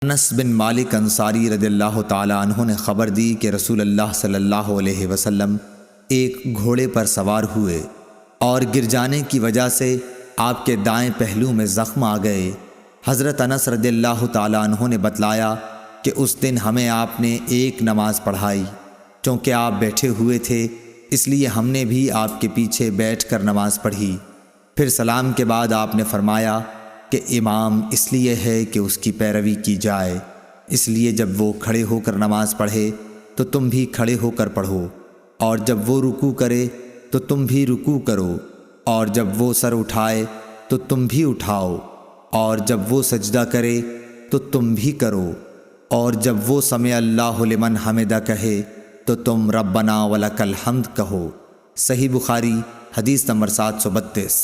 انس بن مالک انصاری رضی اللہ تعالی عنہ نے خبر دی کہ رسول اللہ صلی اللہ علیہ وسلم ایک گھوڑے پر سوار ہوئے اور گر جانے کی وجہ سے آپ کے دائیں پہلو میں زخم آ گئے۔ حضرت انس رضی اللہ تعالی عنہ نے بتلایا کہ اس دن ہمیں آپ نے ایک نماز پڑھائی، چونکہ آپ بیٹھے ہوئے تھے اس لیے ہم نے بھی آپ کے پیچھے بیٹھ کر نماز پڑھی۔ پھر سلام کے بعد آپ نے فرمایا کہ امام اس لیے ہے کہ اس کی پیروی کی جائے، اس لیے جب وہ کھڑے ہو کر نماز پڑھے تو تم بھی کھڑے ہو کر پڑھو، اور جب وہ رکوع کرے تو تم بھی رکوع کرو، اور جب وہ سر اٹھائے تو تم بھی اٹھاؤ، اور جب وہ سجدہ کرے تو تم بھی کرو، اور جب وہ سمع اللہ لمن حمدہ کہے تو تم ربنا ولک الحمد کہو۔ صحیح بخاری حدیث نمبر 732۔